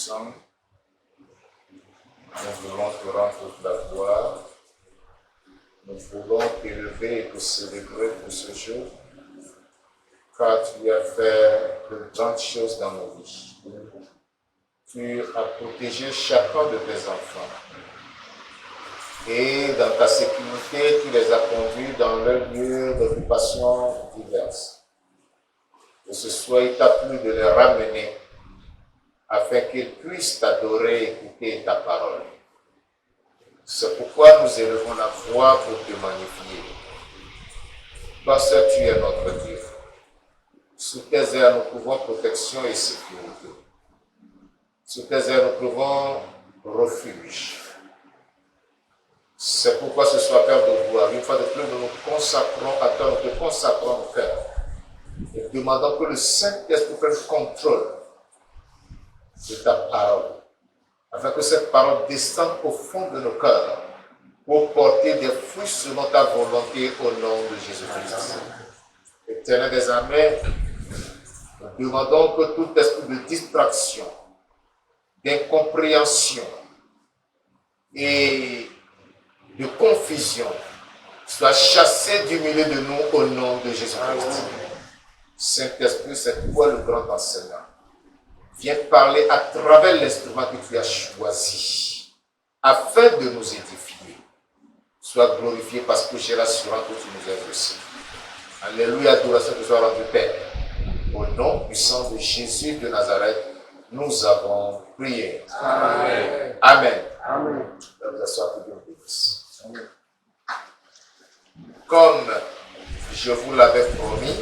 Tout-Puissant, nous voulons te rendre toute la gloire. Nous voulons t'élever et te célébrer pour ce jour, car tu as fait de grandes choses dans nos vies. Tu as protégé chacun de tes enfants. Et dans ta sécurité, tu les as conduits dans leurs lieux d'occupation diverses. Que ce soit, il t'a plu de les ramener afin qu'ils puissent t'adorer et écouter ta parole. C'est pourquoi nous élevons la voix pour te magnifier. Toi seul, tu es notre Dieu. Sous tes airs, nous trouvons protection et sécurité. Sous tes airs, nous trouvons refuge. C'est pourquoi ce soir, Père de gloire, une fois de plus, nous nous consacrons à toi, nous te consacrons nos cœurs. Et demandons que le Saint-Esprit prenne contrôle de ta parole, afin que cette parole descende au fond de nos cœurs pour porter des fruits selon ta volonté au nom de Jésus-Christ. Éternel des armées, nous demandons que tout esprit de distraction, d'incompréhension et de confusion soit chassé du milieu de nous au nom de Jésus-Christ. Saint-Esprit, c'est toi le grand enseignant. Viens parler à travers l'instrument que tu as choisi, afin de nous édifier. Sois glorifié parce que j'ai l'assurance que tu nous aides aussi. Alléluia, adoration te soit rendue, Père. Au nom puissant de Jésus de Nazareth, nous avons prié. Amen. Amen. Amen. Vous asseoir que Dieu vous bénisse. Comme je vous l'avais promis,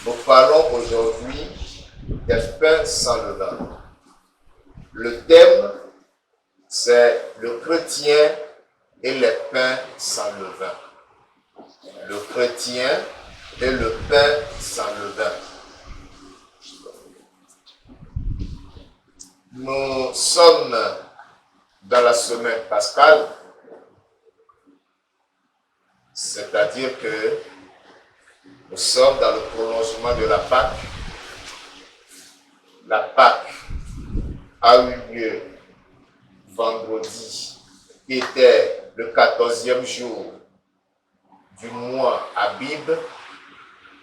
nous parlons aujourd'hui des pains sans levain. Le thème, c'est le chrétien et les pains sans levain. Le chrétien et le pain sans levain. Nous sommes dans la semaine pascale, c'est-à-dire que nous sommes dans le prolongement de la Pâque. La Pâque a eu lieu vendredi, qui était le 14e jour du mois Abib,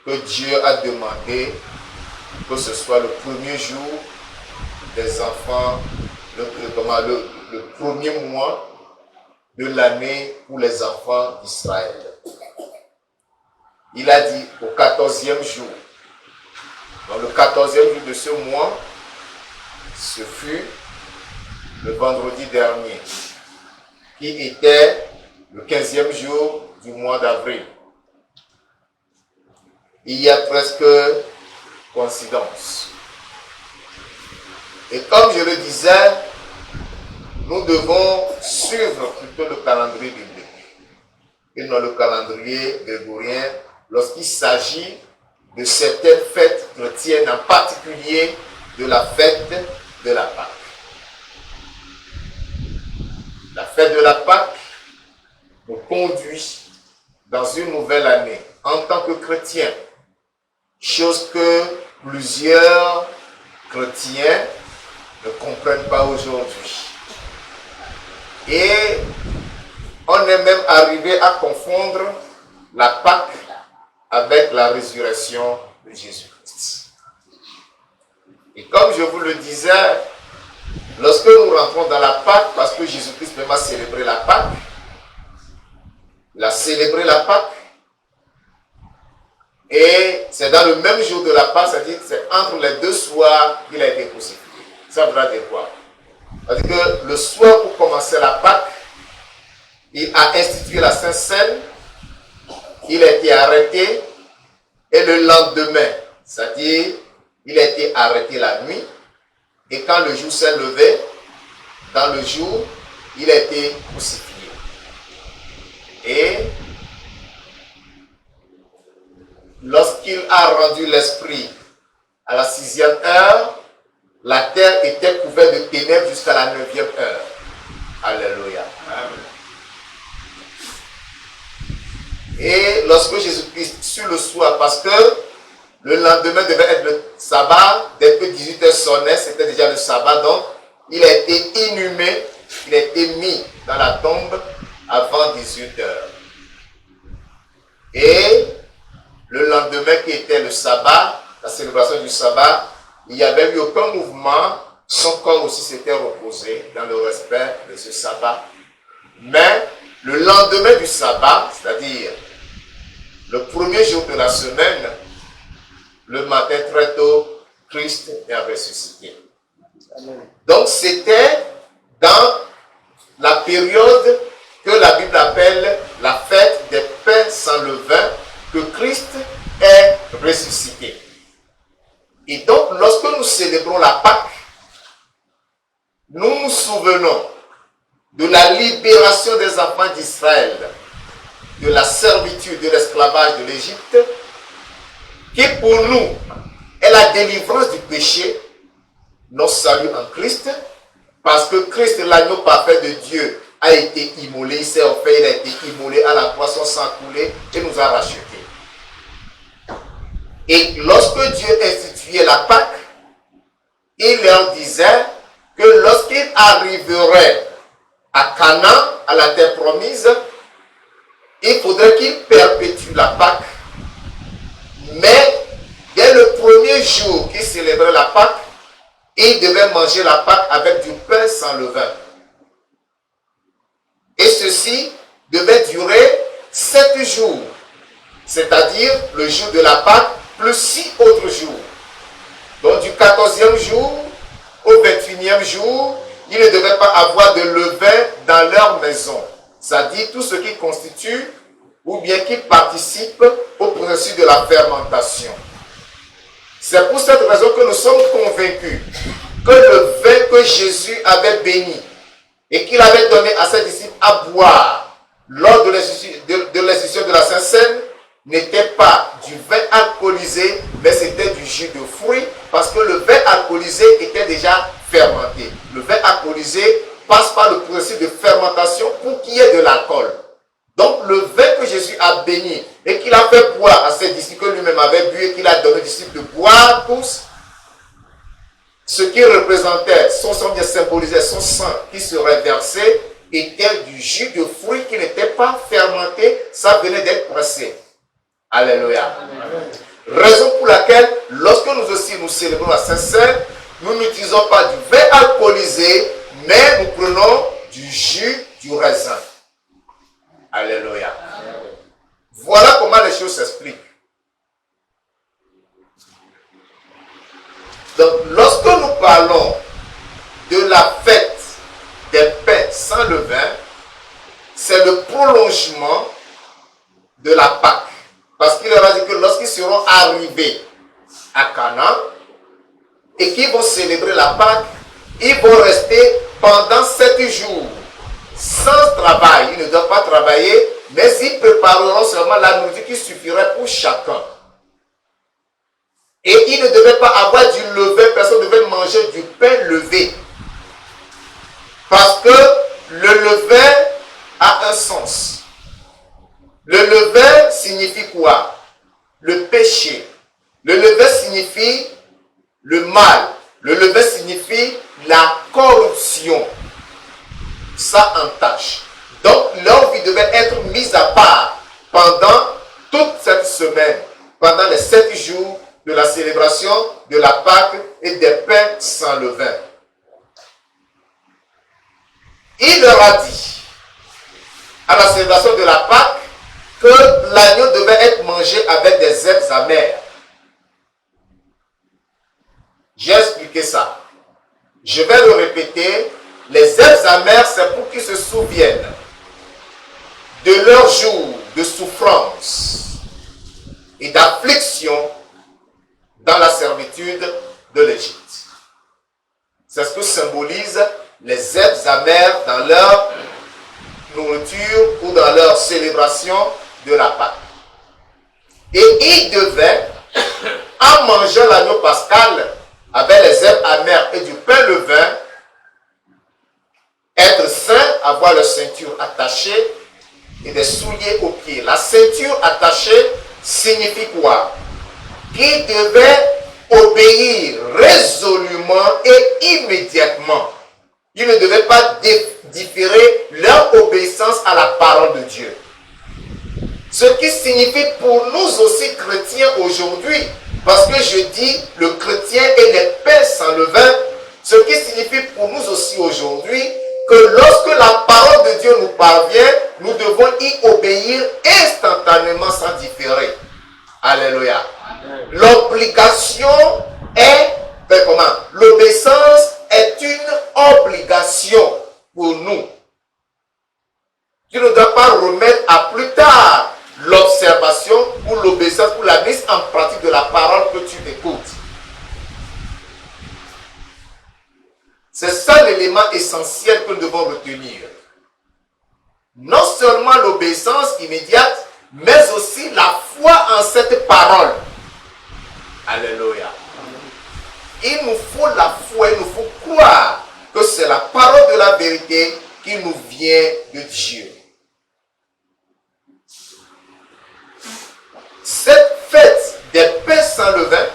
que Dieu a demandé que ce soit le premier jour des enfants, le premier mois de l'année pour les enfants d'Israël. Il a dit au 14e jour. Donc le 14e jour de ce mois, ce fut le vendredi dernier, qui était le 15e jour du mois d'avril. Il y a presque coïncidence. Et comme je le disais, nous devons suivre plutôt le calendrier biblique et non le calendrier grégorien lorsqu'il s'agit de certaines fêtes chrétiennes, en particulier de la fête de la Pâque. La fête de la Pâque nous conduit dans une nouvelle année en tant que chrétiens, chose que plusieurs chrétiens ne comprennent pas aujourd'hui. Et on est même arrivé à confondre la Pâque avec la résurrection de Jésus-Christ. Et comme je vous le disais, lorsque nous rentrons dans la Pâque, parce que Jésus-Christ même a célébré la Pâque, il a célébré la Pâque, et c'est dans le même jour de la Pâque, c'est-à-dire c'est entre les deux soirs qu'il a été crucifié. Ça voudra dire quoi? C'est-à-dire que le soir pour commencer la Pâque, il a institué la Sainte Seine, il a été arrêté, et le lendemain, c'est-à-dire il a été arrêté la nuit, et quand le jour s'est levé, dans le jour, il a été crucifié. Et lorsqu'il a rendu l'esprit à la 6e heure, la terre était couverte de ténèbres jusqu'à la 9e heure. Alléluia. Amen. Et lorsque Jésus-Christ, sur le soir, parce que Le lendemain devait être le sabbat. Dès que 18h sonnait, c'était déjà le sabbat. Donc, il a été inhumé, il a été mis dans la tombe avant 18h. Et le lendemain qui était le sabbat, la célébration du sabbat, il n'y avait eu aucun mouvement. Son corps aussi s'était reposé dans le respect de ce sabbat. Mais le lendemain du sabbat, c'est-à-dire le premier jour de la semaine, le matin très tôt, Christ est ressuscité. Amen. Donc c'était dans la période que la Bible appelle la fête des pains sans levain que Christ est ressuscité. Et donc lorsque nous célébrons la Pâque, nous nous souvenons de la libération des enfants d'Israël, de la servitude, de l'esclavage de l'Égypte, qui pour nous est la délivrance du péché, notre salut en Christ, parce que Christ, l'agneau parfait de Dieu, a été immolé, il s'est offert, il a été immolé à la croix, son sang coulé et nous a rachetés. Et lorsque Dieu instituait la Pâque, il leur disait que lorsqu'il arriverait à Canaan, à la terre promise, il faudrait qu'il perpétue la Pâque. Mais dès le premier jour qu'il célébrait la Pâque, il devait manger la Pâque avec du pain sans levain. Et ceci devait durer 7 jours, c'est-à-dire le jour de la Pâque plus 6 autres jours. Donc du 14e jour au 21e jour, ils ne devaient pas avoir de levain dans leur maison. C'est-à-dire tout ce qui constitue ou bien qui participe au processus de la fermentation. C'est pour cette raison que nous sommes convaincus que le vin que Jésus avait béni et qu'il avait donné à ses disciples à boire lors de l'institution de la Sainte Seine n'était pas du vin alcoolisé, mais c'était du jus de fruits, parce que le vin alcoolisé était déjà fermenté. Le vin alcoolisé passe par le processus de fermentation pour qu'il y ait de l'alcool. Donc le vin que Jésus a béni et qu'il a fait boire à ses disciples, que lui-même avait bu et qu'il a donné aux disciples de boire tous, ce qui représentait, son sang bien symbolisait son sang qui serait versé, était du jus de fruits qui n'était pas fermenté, ça venait d'être pressé. Alléluia. Amen. Raison pour laquelle, lorsque nous aussi nous célébrons la Sainte-Seine, nous n'utilisons pas du vin alcoolisé, mais nous prenons du jus du raisin. Alléluia. Amen. Voilà comment les choses s'expliquent. Donc, lorsque nous parlons de la fête des pains sans levain, c'est le prolongement de la Pâque. Parce qu'il leur a dit que lorsqu'ils seront arrivés à Canaan et qu'ils vont célébrer la Pâque, ils vont rester pendant 7 jours sans travail. Ils ne doivent pas travailler, mais ils prépareront seulement la nourriture qui suffirait pour chacun. Et ils ne devaient pas avoir du levain, personne ne devait manger du pain levé. Parce que le levain a un sens. Le levain signifie quoi? Le péché. Le levain signifie le mal. Le levain signifie la corruption. Ça entache. Donc leur vie devait être mise à part pendant toute cette semaine, pendant les 7 jours de la célébration de la Pâque et des pains sans levain. Il leur a dit, à la célébration de la Pâque, que l'agneau devait être mangé avec des herbes amères. J'ai expliqué ça. Je vais le répéter. Les herbes amères, c'est pour qu'ils se souviennent de leur jour de souffrance et d'affliction dans la servitude de l'Égypte. C'est ce que symbolisent les herbes amères dans leur nourriture ou dans leur célébration de la Pâque. Et ils devaient, en mangeant l'agneau pascal avec les herbes amères et du pain levain, être saints, avoir leur ceinture attachée et des souliers aux pieds. La ceinture attachée signifie quoi? qui devaient obéir résolument et immédiatement. Ils ne devaient pas différer leur obéissance à la parole de Dieu. Ce qui signifie pour nous aussi chrétiens aujourd'hui, parce que je dis le chrétien et les pains sans levain, ce qui signifie pour nous aussi aujourd'hui que lorsque la parole de Dieu nous parvient, nous devons y obéir instantanément sans différer. Alléluia. L'obligation est, l'obéissance est une obligation pour nous. Tu ne dois pas remettre à plus tard l'observation ou l'obéissance ou la mise en pratique de la parole que tu écoutes. C'est ça l'élément essentiel que nous devons retenir. Non seulement l'obéissance immédiate, mais aussi la foi en cette parole. Alléluia. Il nous faut la foi, il nous faut croire que c'est la parole de la vérité qui nous vient de Dieu. Cette fête des pains sans levain,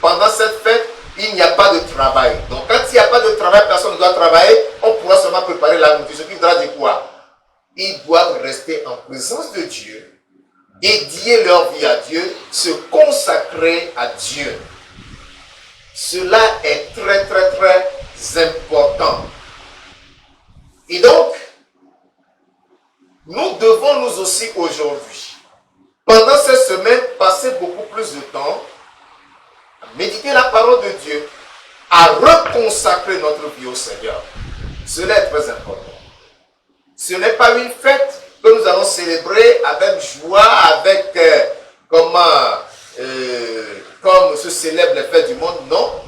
pendant cette fête, il n'y a pas de travail. Donc quand il n'y a pas de travail, personne ne doit travailler, on pourra seulement préparer la nourriture. Ce qui voudra dire quoi? Ils doivent rester en présence de Dieu, dédier leur vie à Dieu, se consacrer à Dieu. Cela est très très très important. Et donc, nous devons nous aussi aujourd'hui, pendant cette semaine, passer beaucoup plus de temps à méditer la parole de Dieu, à reconsacrer notre vie au Seigneur. Cela est très important. Ce n'est pas une fête que nous allons célébrer avec joie, avec comme se célèbrent les fêtes du monde, non.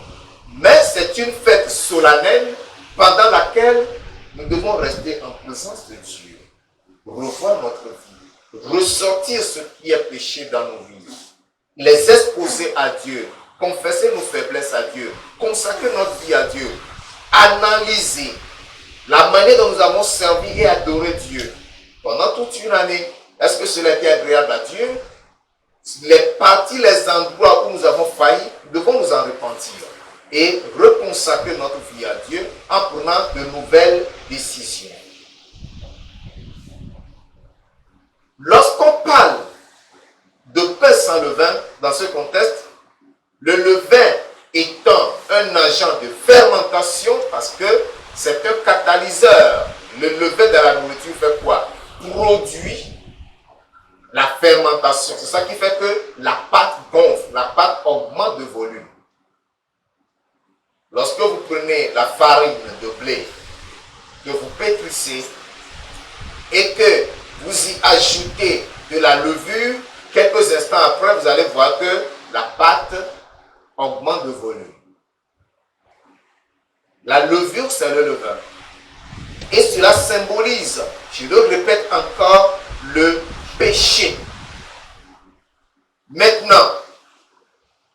Mais c'est une fête solennelle pendant laquelle nous devons rester en présence de Dieu, revoir notre vie, ressortir ce qui est péché dans nos vies, les exposer à Dieu, confesser nos faiblesses à Dieu, consacrer notre vie à Dieu, analyser la manière dont nous avons servi et adoré Dieu pendant toute une année. Est-ce que cela était agréable à Dieu? Les parties, les endroits où nous avons failli, nous devons nous en repentir et reconsacrer notre vie à Dieu en prenant de nouvelles décisions. Lorsqu'on parle de pain sans levain, dans ce contexte, le levain étant un agent de fermentation, parce que c'est un catalyseur. Le levain de la nourriture fait quoi? Produit la fermentation. C'est ça qui fait que la pâte gonfle, la pâte augmente de volume. Lorsque vous prenez la farine de blé, que vous pétrissez et que vous y ajoutez de la levure, quelques instants après, vous allez voir que la pâte augmente de volume. La levure, c'est le levain. Et cela symbolise, je le répète encore, le péché. Maintenant,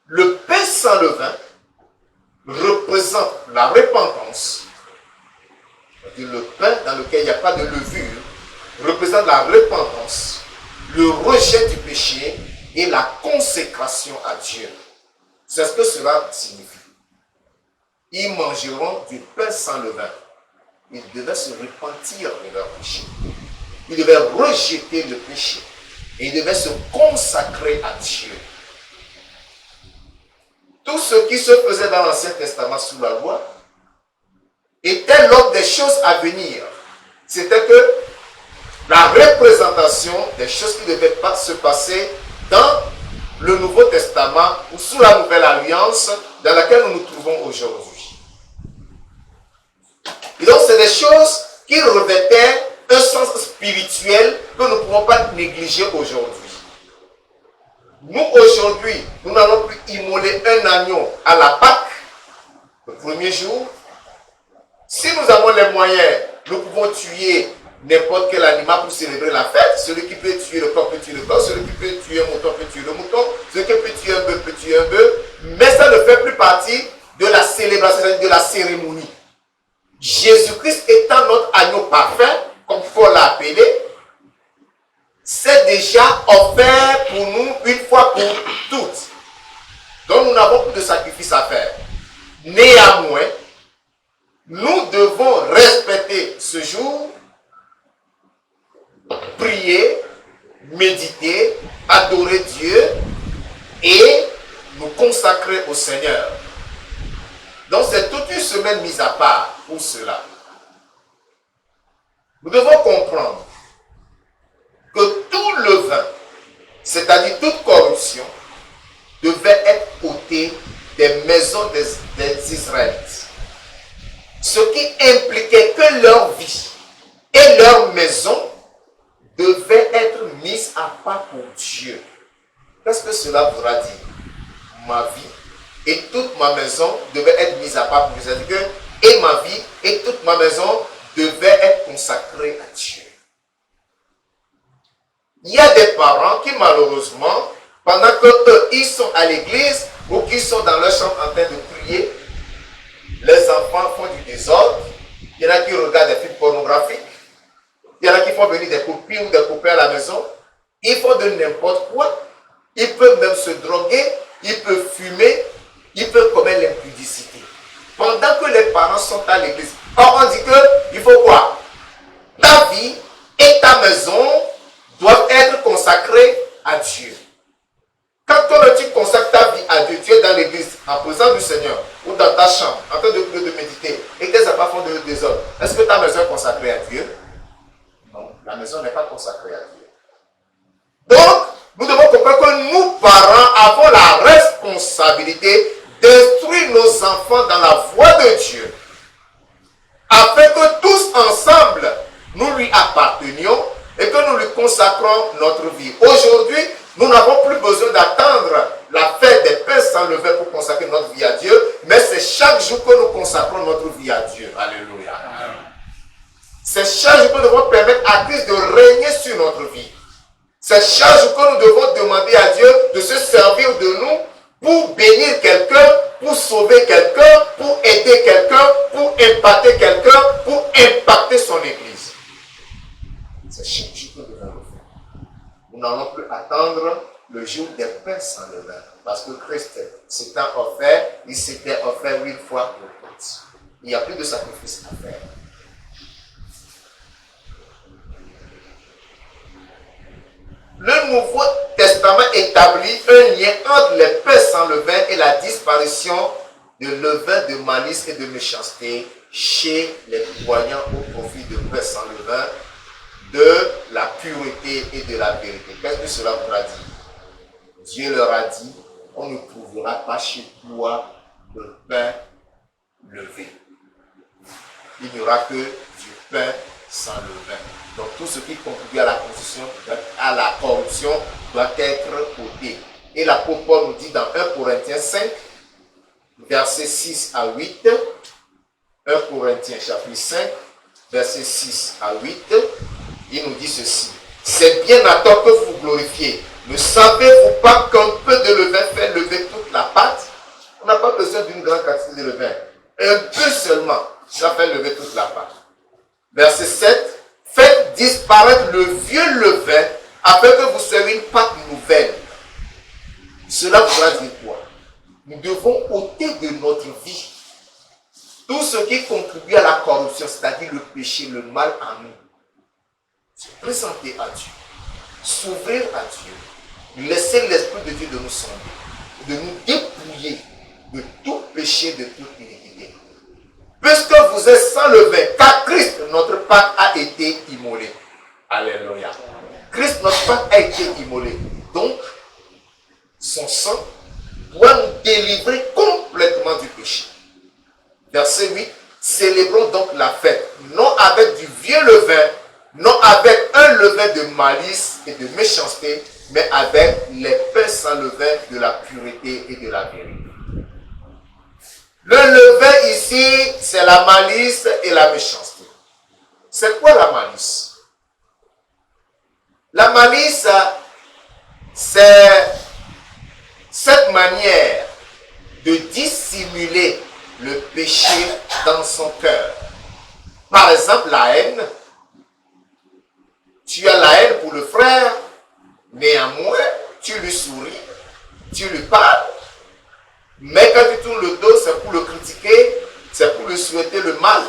le pain sans levain représente la repentance. Le pain dans lequel il n'y a pas de levure représente la repentance, le rejet du péché et la consécration à Dieu. C'est ce que cela signifie. Ils mangeront du pain sans levain. Ils devaient se repentir de leur péché. Ils devaient rejeter le péché. Et ils devaient se consacrer à Dieu. Tout ce qui se faisait dans l'Ancien Testament sous la loi était l'ordre des choses à venir. C'était que la représentation des choses qui devaient se passer dans le Nouveau Testament ou sous la Nouvelle Alliance dans laquelle nous nous trouvons aujourd'hui. Et donc, c'est des choses qui revêtaient un sens spirituel que nous ne pouvons pas négliger aujourd'hui. Nous, aujourd'hui, nous n'allons plus immoler un agneau à la Pâque, le premier jour. Si nous avons les moyens, nous pouvons tuer n'importe quel animal pour célébrer la fête. Celui qui peut tuer le corps peut tuer le corps, celui qui peut tuer un mouton peut tuer le mouton, celui qui peut tuer un bœuf peut tuer un bœuf. Mais ça ne fait plus partie de la célébration, de la cérémonie. Jésus-Christ étant notre agneau parfait, comme Paul l'a appelé, c'est déjà offert pour nous une fois pour toutes. de sacrifice à faire. Néanmoins, nous devons respecter ce jour, prier, méditer, adorer Dieu et nous consacrer au Seigneur. Donc c'est toute une semaine mise à part pour cela. Nous devons comprendre que tout levain, c'est-à-dire toute corruption, devait être ôté des maisons des Israélites. Ce qui impliquait que leur vie et leur maison devaient être mises à part pour Dieu. Qu'est-ce que cela voudra dire? Ma vie et toute ma maison devaient être mises à part pour Dieu. C'est-à-dire que et ma vie et toute ma maison devaient être consacrées à Dieu. Il y a des parents qui malheureusement, pendant qu'eux, ils sont à l'église ou qu'ils sont dans leur chambre en train de prier, les enfants font du désordre. Il y en a qui regardent des films pornographiques. Il y en a qui font venir des copines ou des copains à la maison. Ils font de n'importe quoi. Ils peuvent même se droguer. Ils peuvent fumer. Ils peuvent commettre l'impudicité. Pendant que les parents sont à l'église. Or, on dit qu'il faut quoi? Ta vie et ta maison doivent être consacrées à Dieu. Quand toi, tu consacres ta vie à Dieu, tu es dans l'église, en présence du Seigneur, ou dans ta chambre, en train de prier, de méditer, et que tes enfants font de désordre, est-ce que ta maison est consacrée à Dieu? Non, la maison n'est pas consacrée à Dieu. Donc, nous devons comprendre que nous, parents, avons la responsabilité d'instruire nos enfants dans la voie de Dieu, afin que tous ensemble, nous lui appartenions et que nous lui consacrons notre vie. Aujourd'hui, nous n'avons plus besoin d'attendre la fête des pains sans levain pour consacrer notre vie à Dieu, mais c'est chaque jour que nous consacrons notre vie à Dieu. Alléluia. C'est chaque jour que nous devons permettre à Christ de régner sur notre vie. C'est chaque jour que nous devons demander à Dieu de se servir de nous pour bénir quelqu'un, pour sauver quelqu'un, pour aider quelqu'un, pour impacter quelqu'un, pour impacter son église. C'est chaque jour que nous devons le faire. Nous n'allons plus attendre le jour des pains sans levain. Parce que Christ s'étant offert, il s'était offert une fois pour toutes. Il n'y a plus de sacrifice à faire. Le Nouveau Testament établit un lien entre les pains sans levain et la disparition de levain de malice et de méchanceté chez les croyants au profit de pains sans levain, de la pureté et de la vérité. Qu'est-ce que cela voudra dire? Dieu leur a dit, on ne trouvera pas chez toi de pain levé. Il n'y aura que du pain sans levain. Donc tout ce qui contribue à la corruption doit être ôté. Et l'apôtre Paul nous dit dans 1 Corinthiens 5, versets 6 à 8, 1 Corinthiens chapitre 5, versets 6 à 8, il nous dit ceci. C'est bien à tort que vous glorifiez. Ne savez-vous pas qu'un peu de levain fait lever toute la pâte? On n'a pas besoin d'une grande quantité de levain. Un peu seulement, ça fait lever toute la pâte. Verset 7. Faites disparaître le vieux levain afin que vous soyez une pâte nouvelle. Cela voudra dire quoi? Nous devons ôter de notre vie tout ce qui contribue à la corruption, c'est-à-dire le péché, le mal en nous. Se présenter à Dieu, s'ouvrir à Dieu, laisser l'Esprit de Dieu de nous sonder, de nous dépouiller de tout péché, de toute iniquité. Puisque vous êtes sans levain, car Christ, notre Pâque, a été immolé. Alléluia. Christ, notre Pâque, a été immolé. Donc, son sang doit nous délivrer complètement du péché. Verset 8. Célébrons donc la fête, non avec du vieux levain, non avec un levain de malice et de méchanceté, mais avec les pains sans levain de la pureté et de la vérité. Le levain ici, c'est la malice et la méchanceté. C'est quoi la malice? La malice, c'est cette manière de dissimuler le péché dans son cœur. Par exemple, la haine. Tu as la haine pour le frère, néanmoins, tu lui souris, tu lui parles, Mais quand tu tournes le dos, c'est pour le critiquer, c'est pour lui souhaiter le mal.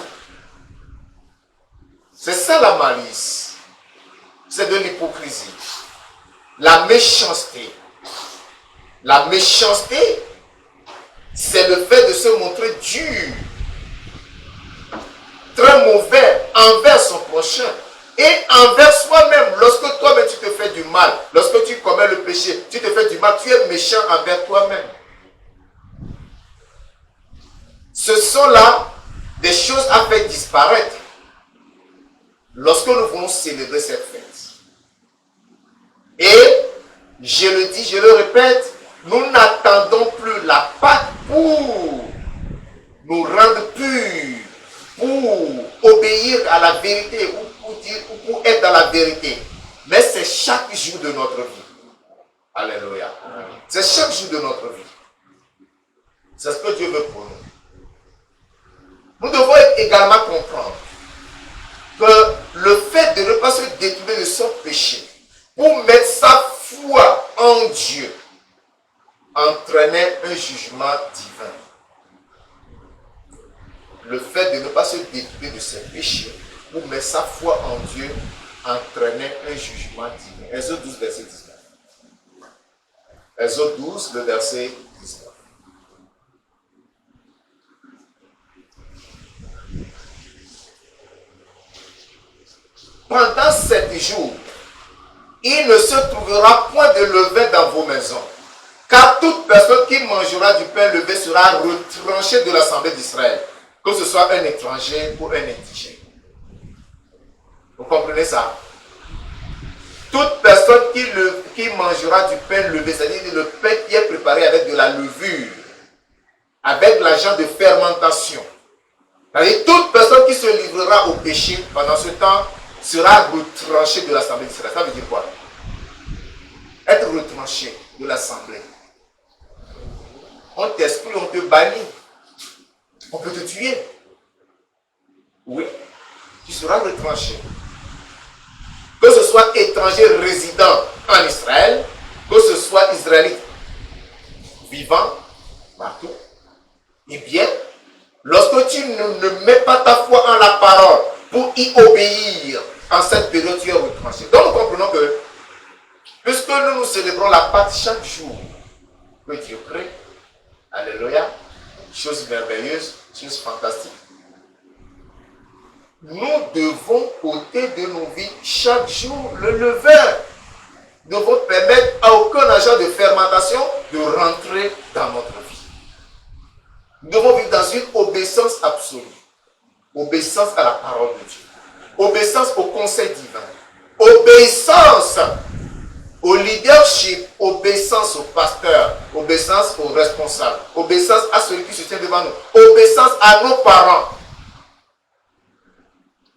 C'est ça la malice. C'est de l'hypocrisie. La méchanceté. La méchanceté, c'est le fait de se montrer dur, très mauvais envers son prochain et envers soi-même. Lorsque toi-même tu te fais du mal, lorsque tu commets le péché, tu te fais du mal, tu es méchant envers toi-même. Ce sont là des choses à faire disparaître lorsque nous voulons célébrer cette fête. Et je le dis, je le répète, nous n'attendons plus la Pâque pour nous rendre purs, pour obéir à la vérité ou pour être dans la vérité. Mais c'est chaque jour de notre vie. Alléluia. C'est chaque jour de notre vie. C'est ce que Dieu veut pour nous. Nous devons également comprendre que le fait de ne pas se détourner de son péché pour mettre sa foi en Dieu entraînait un jugement divin. Le fait de ne pas se détourner de ses péchés pour mettre sa foi en Dieu entraînait un jugement divin. Exode 12, verset 19. Exode 12, le verset 19. Pendant 7 jours, il ne se trouvera point de levain dans vos maisons, car toute personne qui mangera du pain levé sera retranchée de l'assemblée d'Israël, que ce soit un étranger ou un indigène. Vous comprenez ça? Toute personne qui mangera du pain levé, c'est-à-dire le pain qui est préparé avec de la levure, avec l'agent de fermentation, c'est-à-dire toute personne qui se livrera au péché pendant ce temps sera retranchée de l'assemblée d'Israël. Ça veut dire quoi? Être retranché de l'assemblée. On t'exclut, on te bannit. On peut te tuer. Oui, tu seras retranché. Que ce soit étranger résident en Israël, que ce soit israélite vivant partout. Eh bien, lorsque tu ne mets pas ta foi en la parole pour y obéir, en cette période, tu es retranché. Donc, nous comprenons que, puisque nous célébrons la Pâque chaque jour, que Dieu crée, alléluia, chose merveilleuse, chose fantastique, nous devons ôter de nos vies chaque jour le levain. Nous devons permettre à aucun agent de fermentation de rentrer dans notre vie. Nous devons vivre dans une obéissance absolue. Obéissance à la parole de Dieu. Obéissance au conseil divin. Obéissance au leadership. Obéissance au pasteur. Obéissance aux responsables. Obéissance à celui qui se tient devant nous. Obéissance à nos parents.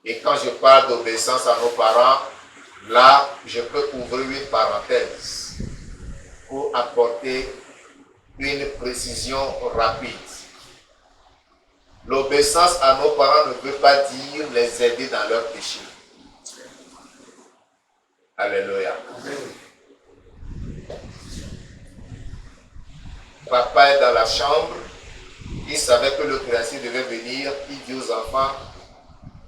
Et quand je parle d'obéissance à nos parents, là, je peux ouvrir une parenthèse pour apporter une précision rapide. L'obéissance à nos parents ne veut pas dire les aider dans leurs péchés. Alléluia. Papa est dans la chambre, il savait que le créancier devait venir, il dit aux enfants,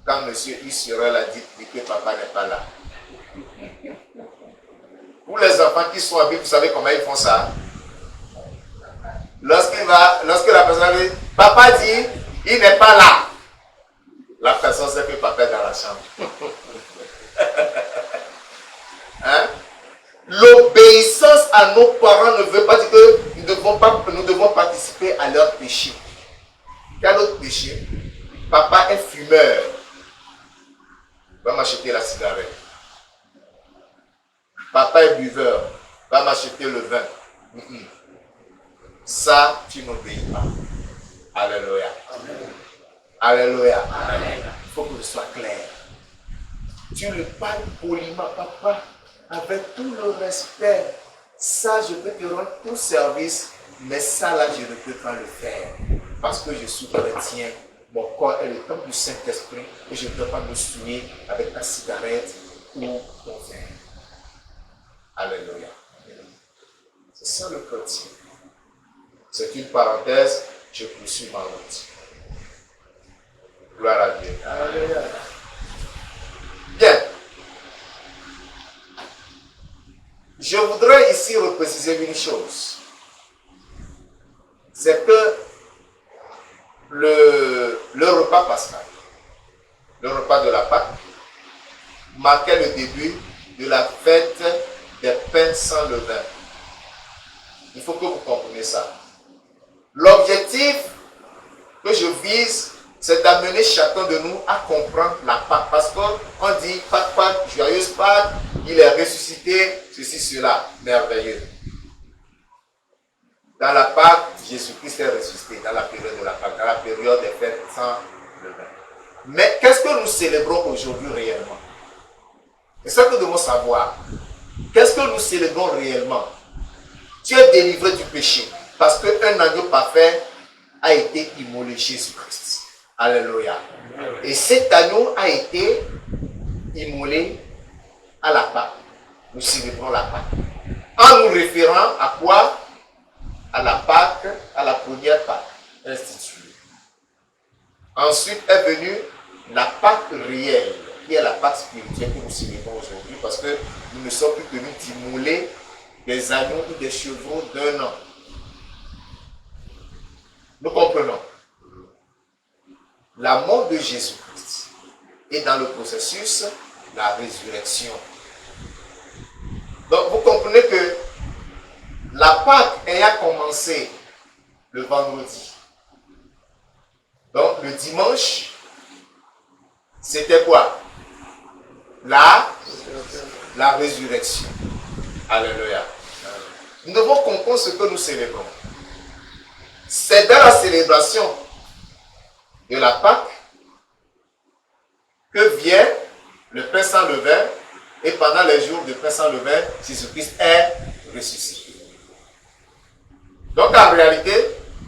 quand monsieur il sera là, dites que papa n'est pas là. Pour les enfants qui sont habillés, vous savez comment ils font ça? Lorsque la personne dit, papa dit, il n'est pas là. La personne sait que papa est dans la chambre. Hein? L'obéissance à nos parents ne veut pas dire que nous devons participer à leur péché. Quel autre péché? Papa est fumeur. Va m'acheter la cigarette. Papa est buveur. Va m'acheter le vin. Ça, tu n'obéis pas. Alléluia. Amen. Alléluia. Amen. Il faut que ce soit clair. Tu lui parles poliment, papa, avec tout le respect. Ça, je peux te rendre tout service, mais ça, là, je ne peux pas le faire. Parce que je suis chrétien. Mon corps est le temple du Saint-Esprit et je ne peux pas me souiller avec ta cigarette ou ton vin. Alléluia. C'est ça le chrétien. C'est une parenthèse, je poursuis ma route. Gloire à Dieu. Alléluia. Bien. Je voudrais ici repréciser une chose. C'est que le repas pascal, le repas de la Pâque, marquait le début de la fête des pains sans levain. Il faut que vous compreniez ça. L'objectif que je vise, c'est d'amener chacun de nous à comprendre la Pâque. Parce qu'on dit Pâque, Pâque, joyeuse Pâque, il est ressuscité, ceci, cela, merveilleux. Dans la Pâque, Jésus-Christ est ressuscité, dans la période de la Pâque, dans la période des fêtes sans levain. Mais qu'est-ce que nous célébrons aujourd'hui réellement? C'est ça que nous devons savoir. Qu'est-ce que nous célébrons réellement? Tu es délivré du péché parce qu'un agneau parfait a été immolé, Jésus-Christ. Alléluia. Et cet agneau a été immolé à la Pâque. Nous célébrons la Pâque. En nous référant à quoi? À la Pâque, à la première Pâque instituée. Ensuite est venue la Pâque réelle, qui est la Pâque spirituelle que nous célébrons aujourd'hui, parce que nous ne sommes plus tenus d'immoler des agneaux ou des chevaux d'un an. Nous comprenons. La mort de Jésus-Christ est dans le processus la résurrection. Donc vous comprenez que la Pâque ayant commencé le vendredi, donc le dimanche, c'était quoi? La résurrection. Alléluia. Nous devons comprendre ce que nous célébrons. C'est dans la célébration de la Pâque que vient le pain sans levain, et pendant les jours de pain sans levain, Jésus-Christ est ressuscité. Donc en réalité,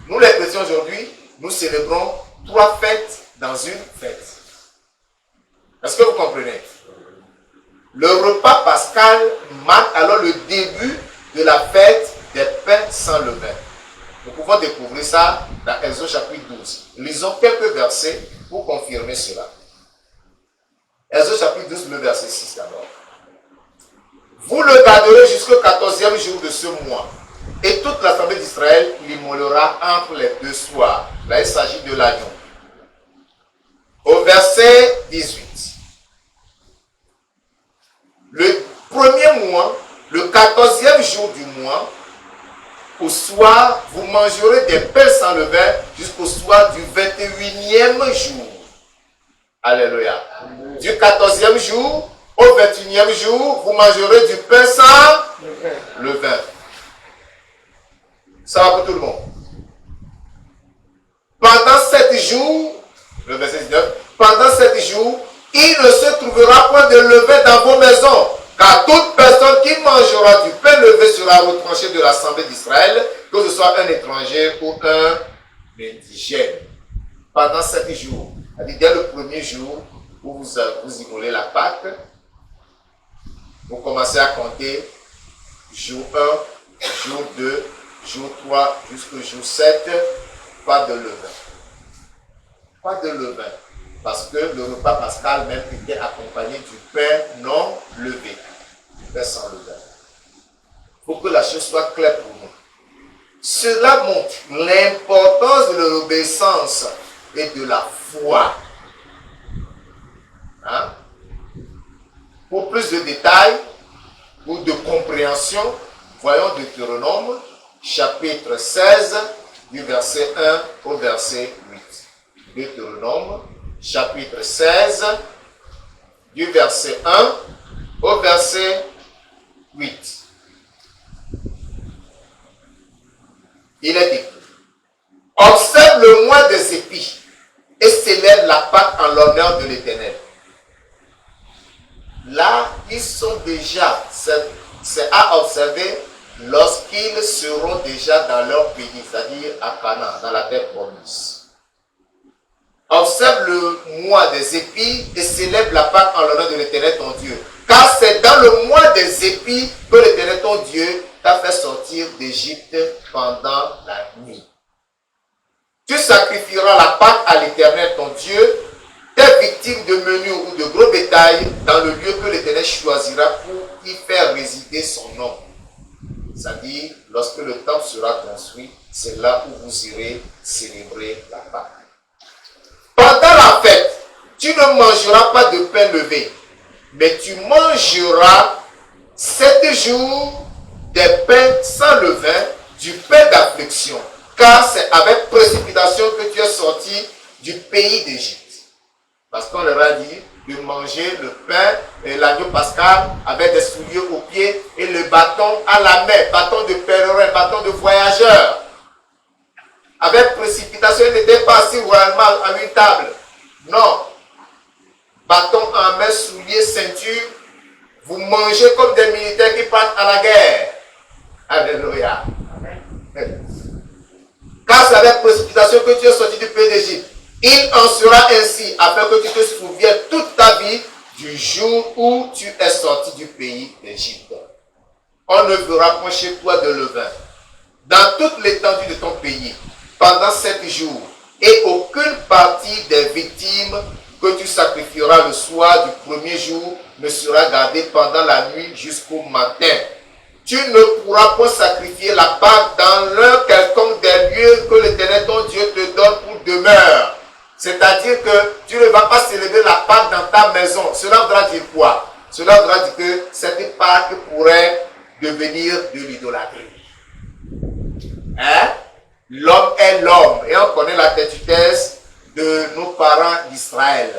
nous les chrétiens aujourd'hui, nous célébrons 3 fêtes dans une fête. Est-ce que vous comprenez? Le repas pascal marque alors le début de la fête des pains sans levain. Nous pouvons découvrir ça dans Exode chapitre 12. Lisons quelques versets pour confirmer cela. Exode chapitre 12, le verset 6 d'abord. Vous le garderez jusqu'au 14e jour de ce mois. Et toute l'assemblée d'Israël l'immolera entre les 2 soirs. Là, il s'agit de l'agneau. Au verset 18. Le premier mois, le 14e jour du mois, au soir, vous mangerez des pains sans levain jusqu'au soir du 21e jour. Alléluia. Du 14e jour au 21e jour, vous mangerez du pain sans levain. Ça va pour tout le monde. Pendant 7 jours, le verset 19, pendant 7 jours, il ne se trouvera point de levain dans vos maisons, car toute personne qui mangera du pain levé sera retranchée de l'assemblée d'Israël, que ce soit un étranger ou un indigène. Pendant 7 jours, c'est-à-dire dès le premier jour où vous immolez la Pâque, vous commencez à compter jour 1, jour 2, jour 3, jusqu'au jour 7, pas de levain. Pas de levain. Parce que le repas pascal même était accompagné du pain non levé. Du pain sans levain. Il faut que la chose soit claire pour nous. Cela montre l'importance de l'obéissance et de la foi. Hein? Pour plus de détails ou de compréhension, voyons Deutéronome, chapitre 16, du verset 1 au verset 8. Deutéronome, chapitre 16, du verset 1 au verset 8. Il est dit: observe le mois des épis et célèbre la Pâque en l'honneur de l'Éternel. Là, ils sont déjà, c'est à observer lorsqu'ils seront déjà dans leur pays, c'est-à-dire à Canaan, dans la terre promise. Observe le mois des épis et célèbre la Pâque en l'honneur de l'Éternel ton Dieu. Car c'est dans le mois des épis que l'Éternel ton Dieu t'a fait sortir d'Égypte pendant la nuit. Tu sacrifieras la Pâque à l'Éternel ton Dieu, tes victimes de menu ou de gros bétail, dans le lieu que l'Éternel choisira pour y faire résider son nom. C'est-à-dire, lorsque le temple sera construit, c'est là où vous irez célébrer la Pâque. Pendant la fête, tu ne mangeras pas de pain levé, mais tu mangeras 7 jours des pains sans levain, du pain d'affliction, car c'est avec précipitation que tu es sorti du pays d'Égypte. Parce qu'on leur a dit de manger le pain et l'agneau pascal avec des souliers aux pieds et le bâton à la main, bâton de pèlerin, bâton de voyageur. Avec précipitation, ils n'étaient pas assis royalement à une table. Non. Bâton en main, souliers, ceinture. Vous mangez comme des militaires qui partent à la guerre. Alléluia. Car c'est avec précipitation que tu es sorti du pays d'Égypte. Il en sera ainsi afin que tu te souviennes toute ta vie du jour où tu es sorti du pays d'Égypte. On ne verra point chez toi de levain dans toute l'étendue de ton pays pendant 7 jours, et aucune partie des victimes que tu sacrifieras le soir du premier jour ne sera gardée pendant la nuit jusqu'au matin. Tu ne pourras point sacrifier la Pâque dans l'un quelconque des lieux que l'Éternel ton Dieu te donne pour demeure. C'est-à-dire que tu ne vas pas célébrer la Pâque dans ta maison. Cela voudra dire quoi? Cela voudra dire que cette Pâque pourrait devenir de l'idolâtrie. Hein? L'homme est l'homme. Et on connaît la têtutesse de nos parents d'Israël.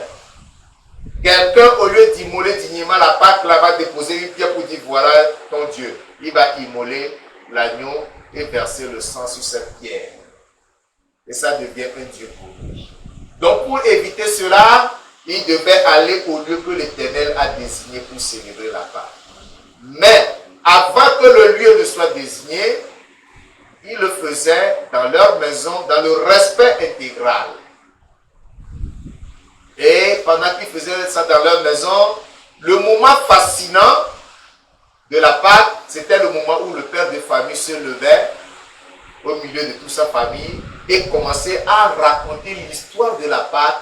Quelqu'un, au lieu d'immoler dignement la Pâque, là va déposer une pierre pour dire voilà ton Dieu. Il va immoler l'agneau et verser le sang sur cette pierre. Et ça devient un Dieu pour lui. Donc pour éviter cela, il devait aller au lieu que l'Éternel a désigné pour célébrer la Pâque. Mais avant que le lieu ne soit désigné, ils le faisaient dans leur maison, dans le respect intégral. Et pendant qu'ils faisaient ça dans leur maison, le moment fascinant de la Pâque, c'était le moment où le père de famille se levait au milieu de toute sa famille et commençait à raconter l'histoire de la Pâque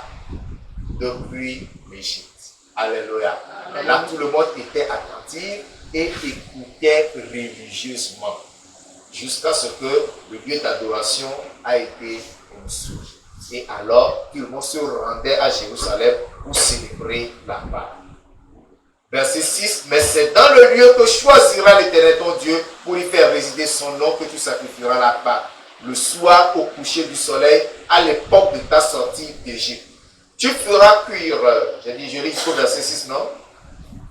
depuis l'Égypte. Alléluia. Là, tout le monde était attentif et écoutait religieusement jusqu'à ce que le lieu d'adoration a été construit. Et alors, tout le monde se rendait à Jérusalem pour célébrer la Pâque. Verset 6, mais c'est dans le lieu que choisira l'Éternel ton Dieu pour y faire résider son nom que tu sacrifieras la Pâque, le soir au coucher du soleil, à l'époque de ta sortie d'Égypte. Tu feras cuire, j'ai dit, je lis jusqu'au verset 6, non?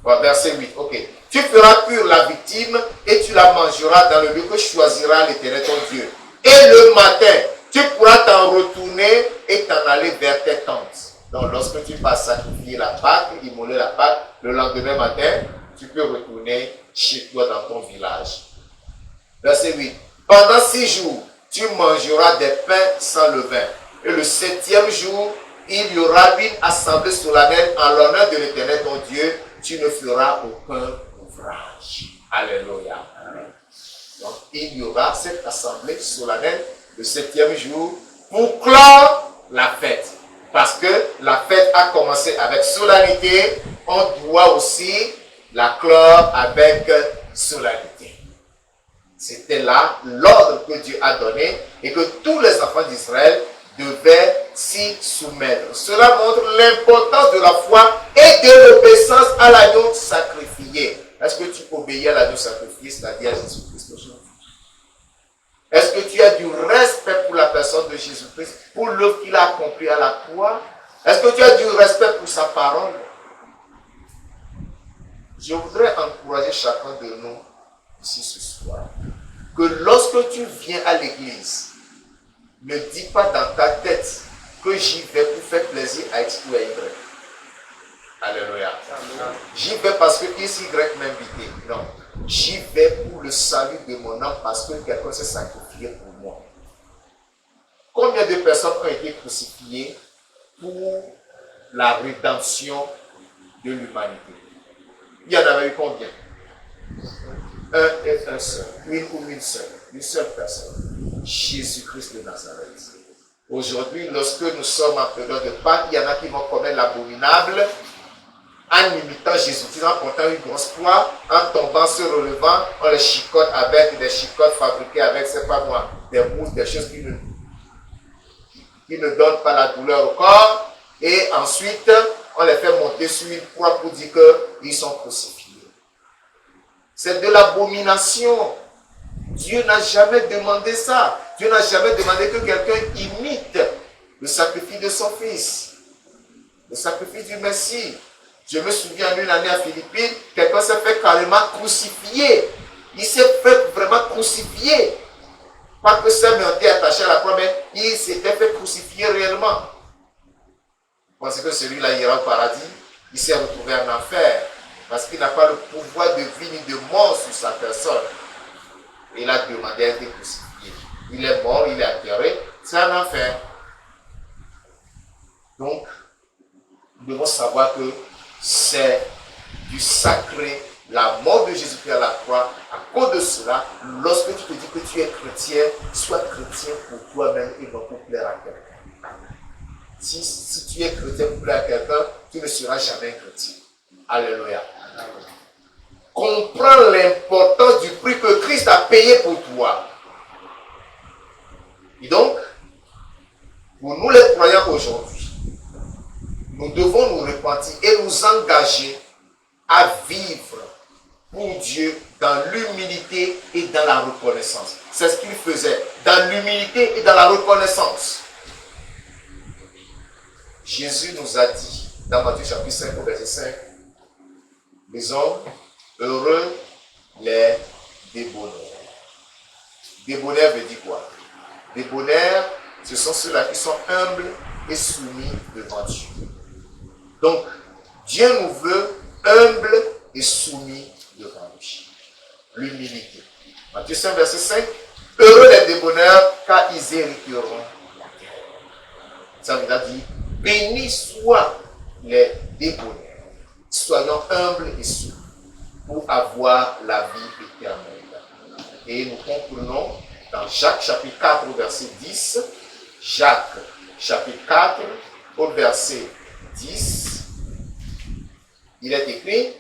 Verset 8, ok. Tu feras cuire la victime et tu la mangeras dans le lieu que choisira l'Éternel ton Dieu. Et le matin, tu pourras t'en retourner et t'en aller vers tes tentes. Donc, lorsque tu vas sacrifier la Pâque, immoler la Pâque, le lendemain matin, tu peux retourner chez toi dans ton village. Verset 8. Pendant 6 jours, tu mangeras des pains sans levain. Et le 7e jour, il y aura une assemblée solennelle en l'honneur de l'Éternel ton Dieu. Tu ne feras aucun ouvrage. Alléluia. Donc, il y aura cette assemblée solennelle le 7e jour pour clore la fête. Parce que la fête a commencé avec solennité, on doit aussi la clore avec solennité. C'était là l'ordre que Dieu a donné et que tous les enfants d'Israël devaient s'y soumettre. Cela montre l'importance de la foi et de l'obéissance à l'agneau sacrifié. Est-ce que tu obéis à l'agneau sacrifié, c'est-à-dire à Jésus-Christ aujourd'hui? Est-ce que tu as du respect pour la personne de Jésus-Christ, pour l'œuvre qu'il a accomplie à la croix? Est-ce que tu as du respect pour sa parole? Je voudrais encourager chacun de nous ici ce soir que lorsque tu viens à l'église, ne dis pas dans ta tête que j'y vais pour faire plaisir à X ou à Y. Alléluia. J'y vais parce que X, Y m'a invité. Non. J'y vais pour le salut de mon âme parce que quelqu'un s'est sacrifié pour moi. Combien de personnes ont été crucifiées pour la rédemption de l'humanité? Il y en avait eu combien? c'est un seul. Une seule personne. Jésus-Christ de Nazareth. Aujourd'hui, lorsque nous sommes en période de Pâques, il y en a qui vont commettre l'abominable en imitant Jésus-Christ, en portant une grosse croix, en tombant, se relevant, on les chicote avec des chicotes fabriquées avec, c'est pas moi, des mousses, des choses qui ne donnent pas la douleur au corps. Et ensuite, on les fait monter sur une croix pour dire qu'ils sont crucifiés. C'est de l'abomination. Dieu n'a jamais demandé ça. Dieu n'a jamais demandé que quelqu'un imite le sacrifice de son fils, le sacrifice du Messie. Je me souviens d'une année à Philippines, quelqu'un s'est fait carrément crucifier. Il s'est fait vraiment crucifier. Pas que ça m'a été attaché à la croix, mais il s'était fait crucifier réellement. Vous pensez que celui-là ira au paradis? Il s'est retrouvé en enfer. Parce qu'il n'a pas le pouvoir de vie ni de mort sur sa personne. Et il a demandé à être crucifié. Il est mort, il est enterré. C'est un enfer. Donc, nous devons savoir que c'est du sacré, la mort de Jésus-Christ à la croix. À cause de cela, lorsque tu te dis que tu es chrétien, sois chrétien pour toi-même et non pour plaire à quelqu'un. Si tu es chrétien pour plaire à quelqu'un, tu ne seras jamais chrétien. Alléluia. Comprends l'importance du prix que Christ a payé pour toi. Et donc, pour nous les croyants aujourd'hui, nous devons nous repentir et nous engager à vivre pour Dieu dans l'humilité et dans la reconnaissance. C'est ce qu'il faisait, dans l'humilité et dans la reconnaissance. Jésus nous a dit, dans Matthieu chapitre 5, verset 5, les hommes heureux les débonnaires. Débonnaire veut dire quoi? Débonnaires, ce sont ceux-là qui sont humbles et soumis devant Dieu. Donc, Dieu nous veut humbles et soumis devant lui. L'humilité. Matthieu 5, verset 5. Heureux les débonnaires, car ils hériteront la terre. Ça veut dire, bénis soient les débonnaires. Soyons humbles et soumis pour avoir la vie éternelle. Et nous comprenons dans Jacques chapitre 4 au verset 10. Jacques chapitre 4 au verset 10. Il est écrit: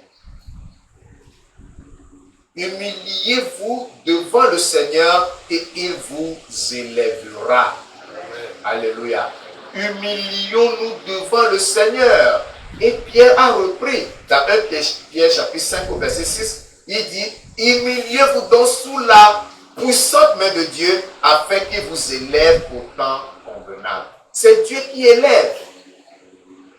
humiliez-vous devant le Seigneur et il vous élèvera. Alléluia. Humilions-nous devant le Seigneur. Et Pierre a repris dans 1 Pierre chapitre 5 au verset 6, il dit: humiliez-vous donc sous la puissante main de Dieu afin qu'il vous élève au temps convenable. C'est Dieu qui élève.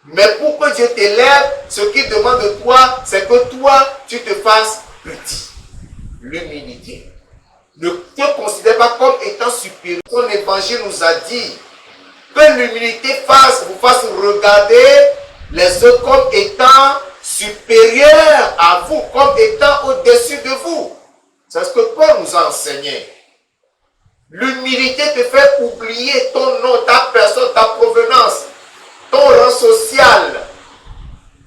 Mais pour que Dieu t'élève, ce qu'il demande de toi, c'est que toi, tu te fasses petit. L'humilité. Ne te considère pas comme étant supérieur. Son évangile nous a dit que l'humilité vous fasse regarder les autres comme étant supérieurs à vous, comme étant au-dessus de vous. C'est ce que Paul nous a enseigné. L'humilité te fait oublier ton nom, ta personne, ta provenance, ton rang social.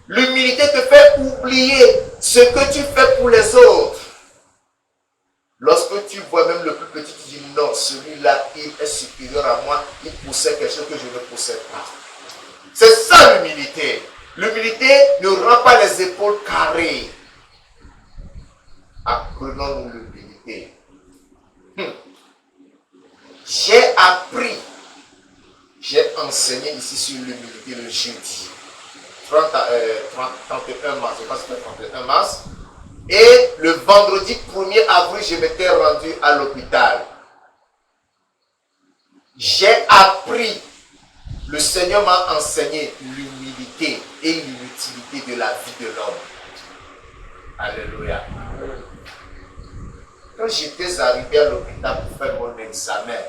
L'humilité te fait oublier ce que tu fais pour les autres. Lorsque tu vois même le plus petit, tu dis non, celui-là, il est supérieur à moi, il possède quelque chose que je ne possède pas. C'est ça l'humilité. L'humilité ne rend pas les épaules carrées. Apprenons-nous l'humilité. J'ai appris, j'ai enseigné ici sur l'humilité le jeudi. 31 mars, je pense que c'est 31 mars. Et le vendredi 1er avril, je m'étais rendu à l'hôpital. J'ai appris, le Seigneur m'a enseigné l'humilité et l'inutilité de la vie de l'homme. Alléluia. Quand j'étais arrivé à l'hôpital pour faire mon examen,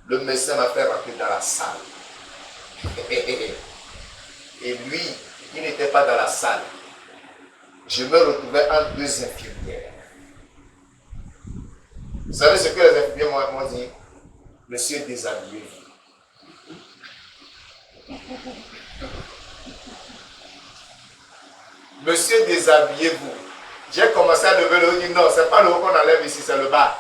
le médecin m'a fait rentrer dans la salle. Et lui, il n'était pas dans la salle. Je me retrouvais entre deux infirmières. Vous savez ce que les infirmières m'ont dit? Monsieur, déshabillez-vous. Monsieur, déshabillez-vous. J'ai commencé à lever le haut, dit non, c'est pas le haut qu'on enlève ici, c'est le bas.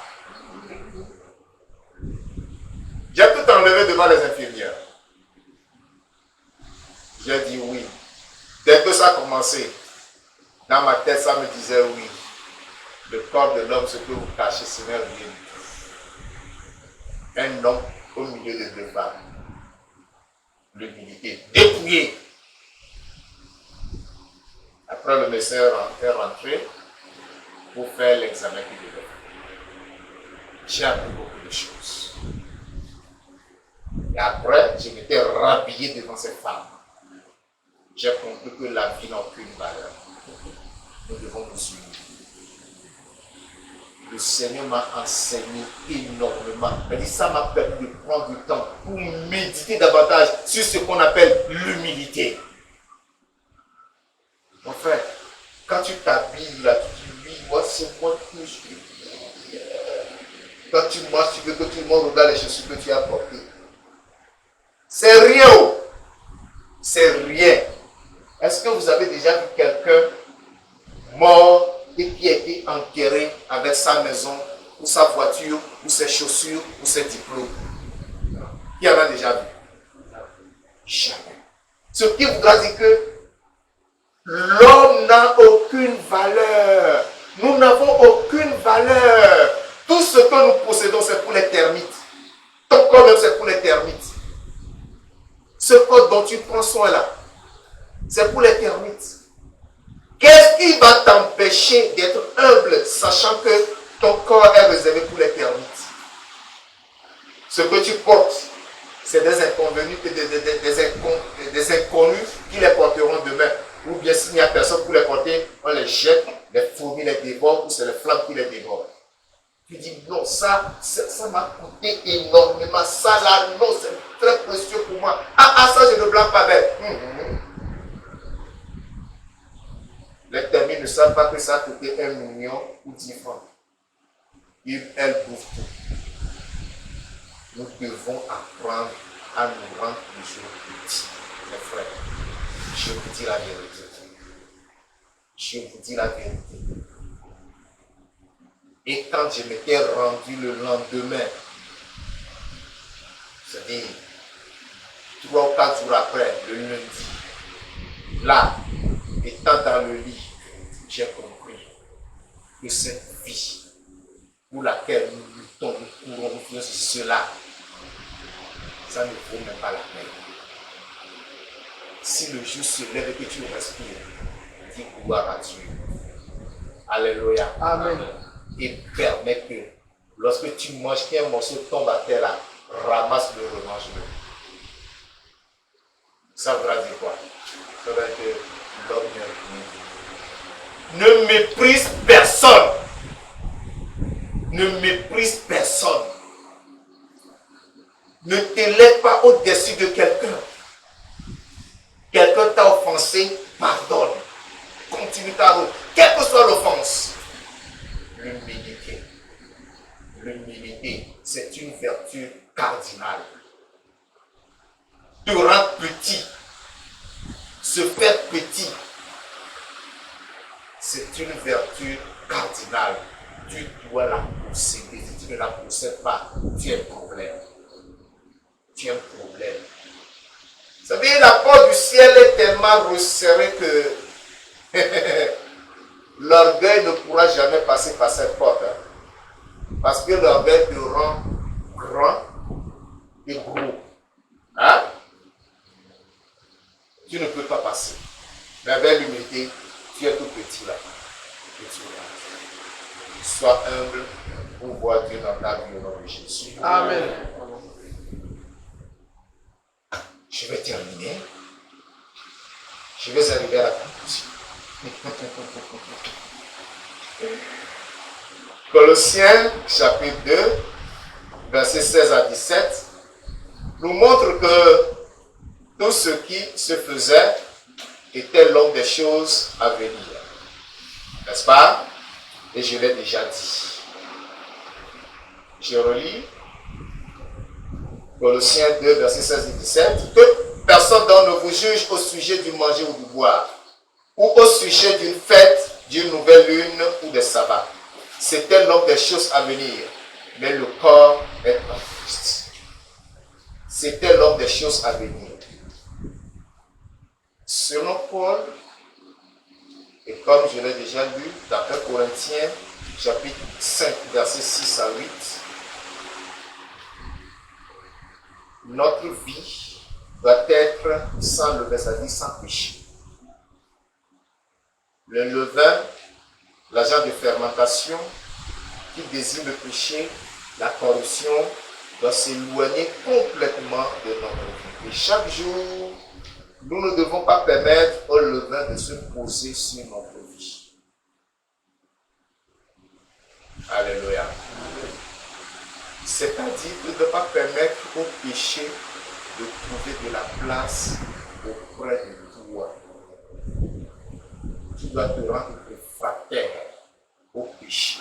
J'ai tout enlevé devant les infirmières. J'ai dit oui. Dès que ça a commencé, dans ma tête, ça me disait oui. Le corps de l'homme, ce que vous cachez, ce n'est rien du tout. Un homme au milieu de deux femmes. L'humilité. Dépouillé. Après, le médecin est rentré pour faire l'examen qu'il devait faire. J'ai appris beaucoup de choses. Et après, je m'étais rhabillé devant ces femmes. J'ai compris que la vie n'a aucune valeur. Nous devons nous unir. Le Seigneur m'a enseigné énormément. Ça m'a permis de prendre du temps pour méditer davantage sur ce qu'on appelle l'humilité. Mon frère, quand tu t'habilles là, tu dis oui, moi c'est moi que je suis. Quand tu marches, tu veux que tout le monde regarde les chaussures que tu as portées. C'est rien. C'est rien. Est-ce que vous avez déjà vu quelqu'un mort et qui a été enterré avec sa maison, ou sa voiture, ou ses chaussures, ou ses diplômes? Qui en a déjà vu? Jamais. Ce qui voudra dire que l'homme n'a aucune valeur. Nous n'avons aucune valeur. Tout ce que nous possédons, c'est pour les termites. Ton corps même, c'est pour les termites. Ce corps dont tu prends soin là, c'est pour les termites. Qu'est-ce qui va t'empêcher d'être humble, sachant que ton corps est réservé pour les termites? Ce que tu portes, c'est des inconvenus, des inconnus qui les porteront demain. Ou bien s'il n'y a personne pour les porter, on les jette, les fourmis les dévorent, ou c'est les flammes qui les dévorent. Tu dis non, ça m'a coûté énormément. Ça là, non, c'est très précieux pour moi. Ça, je ne blâme pas d'elle. Les termites ne savent pas que ça a coûté 1 million ou 10 francs. Elles bouffent tout. Nous devons apprendre à nous rendre toujours petits, mes frères. Je vous dis la vérité. Je vous dis la vérité. Et quand je m'étais rendu le lendemain, c'est-à-dire 3 ou 4 jours après, le lundi, là, étant dans le lit, j'ai compris que cette vie pour laquelle nous luttons, nous courons, nous faisons cela, ça ne vaut même pas la peine. Si le jour se lève et que tu respires, dis gloire à Dieu. Alléluia. Amen. Et permets que lorsque tu manges, qu'un morceau tombe à terre là, ramasse-le, remange-le. Ça voudra dire quoi? Ça veut dire que l'homme ne méprise personne. Ne méprise personne. Ne t'élève pas au-dessus de quelqu'un. Quelqu'un t'a offensé, pardonne. Continue ta route. Quelle que soit l'offense. L'humilité. L'humilité, c'est une vertu cardinale. Te rendre petit. Se faire petit. C'est une vertu cardinale. Tu dois la posséder. Si tu ne la possèdes pas, tu as un problème. Tu as un problème. Vous savez, la porte du ciel est tellement resserrée que l'orgueil ne pourra jamais passer par cette porte. Parce que l'orgueil te rend grand et gros. Hein? Tu ne peux pas passer. Mais avec l'humilité, tu es tout petit là. Petit là. Sois humble pour voir Dieu dans ta vie au nom de Jésus. Amen. Je vais terminer. Je vais arriver à la conclusion. Colossiens chapitre 2, versets 16 à 17, nous montre que tout ce qui se faisait était l'homme des choses à venir. N'est-ce pas? Et je l'ai déjà dit. Je relis. Colossiens 2, versets 16 et 17. Que personne d'entre vous juge au sujet du manger ou du boire, ou au sujet d'une fête, d'une nouvelle lune ou des sabbats. C'était l'homme des choses à venir, mais le corps est en Christ. C'était l'homme des choses à venir. Selon Paul, et comme je l'ai déjà lu dans 1 Corinthiens, chapitre 5, versets 6 à 8, notre vie doit être sans levain, c'est-à-dire sans péché. Le levain, l'agent de fermentation qui désigne le péché, la corruption, doit s'éloigner complètement de notre vie. Et chaque jour, nous ne devons pas permettre au levain de se poser sur notre vie. Alléluia. C'est-à-dire de ne pas permettre au péché de trouver de la place auprès de toi. Tu dois te rendre réfractaire au péché.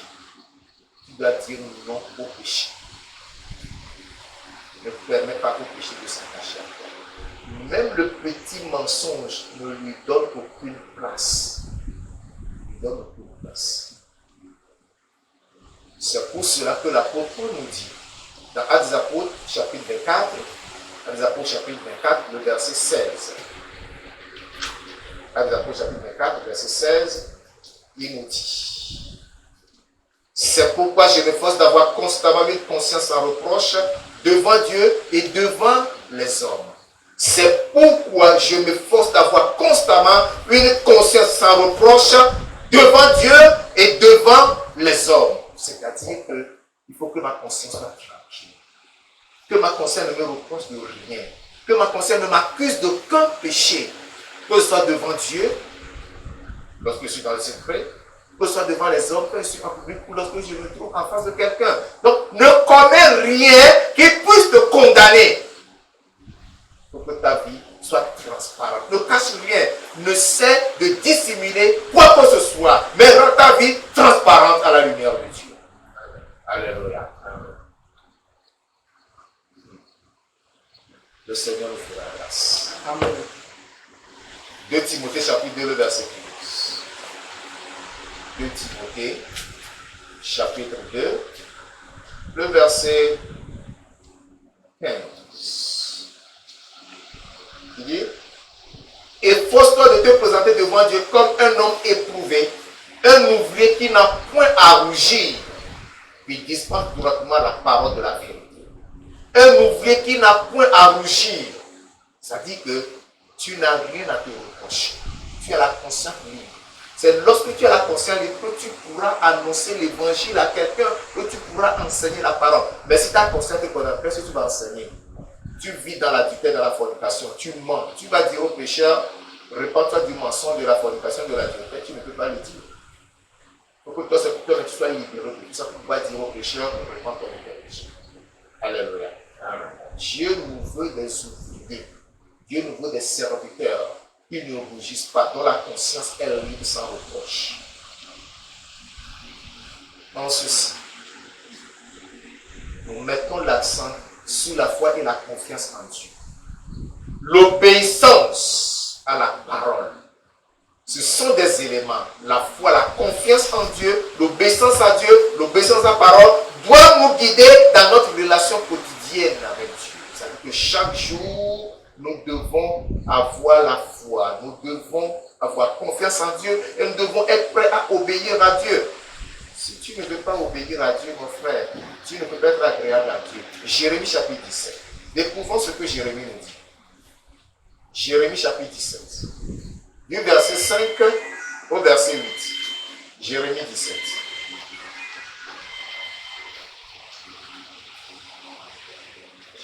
Tu dois dire non au péché. Ne permets pas au péché de s'attacher à toi. Même le petit mensonge ne lui donne aucune place. Ne lui donne aucune place. C'est pour cela que l'apôtre nous dit, dans Actes des Apôtres, chapitre 24, Actes des Apôtres, chapitre 24, le verset 16. Actes des Apôtres, chapitre 24, verset 16, il nous dit, c'est pourquoi je m'efforce d'avoir constamment une conscience sans reproche devant Dieu et devant les hommes. C'est pourquoi je m'efforce d'avoir constamment une conscience sans reproche devant Dieu et devant les hommes. C'est-à-dire qu'il faut que ma conscience soit tranquille. Que ma conscience ne me reproche de rien. Que ma conscience ne m'accuse d'aucun péché. Que ce soit devant Dieu, lorsque je suis dans le secret, que ce soit devant les hommes, que je suis en public, ou lorsque je me trouve en face de quelqu'un. Donc, ne commets rien qui puisse te condamner. Pour que ta vie soit transparente. Ne cache rien. Ne cesse de dissimuler quoi que ce soit. Mais rends ta vie transparente à la lumière de Dieu. Alléluia. Le Seigneur nous fera grâce. Amen. 2 Timothée chapitre 2, le verset 15. 2 Timothée chapitre 2, le verset 15. Il dit, efforce-toi de te présenter devant Dieu comme un homme éprouvé, un ouvrier qui n'a point à rougir, puis dispense droitement la parole de la vérité. Un ouvrier qui n'a point à rougir, ça dit que tu n'as rien à te reprocher. Tu as la conscience libre. C'est lorsque tu as la conscience libre que tu pourras annoncer l'évangile à quelqu'un, que tu pourras enseigner la parole. Mais si ta conscience te condamne, qu'est-ce que tu vas enseigner? Tu vis dans l'adultère, dans la fornication, tu mens. Tu vas dire au pécheur, répands-toi du mensonge, de la fornication, de l'adultère. Tu ne peux pas le dire. Pour que toi, tu sois libéré de tout ça, tu ne peux pas dire au pécheur, répands-toi de tes péchés. Alléluia. Amen. Dieu nous veut des ouvriers. Dieu nous veut des serviteurs qui ne rougissent pas, dont la conscience est libre sans reproche. En ceci, nous mettons l'accent sur la foi et la confiance en Dieu. L'obéissance à la parole. Ce sont des éléments. La foi, la confiance en Dieu, l'obéissance à Dieu, l'obéissance à la parole doit nous guider dans notre relation quotidienne avec Dieu. C'est-à-dire que chaque jour, nous devons avoir la foi. Nous devons avoir confiance en Dieu et nous devons être prêts à obéir à Dieu. Si tu ne veux pas obéir à Dieu, mon frère, tu ne peux pas être agréable à Dieu. Jérémie chapitre 17. Découvrons ce que Jérémie nous dit. Jérémie chapitre 17. Du verset 5 au verset 8. Jérémie 17.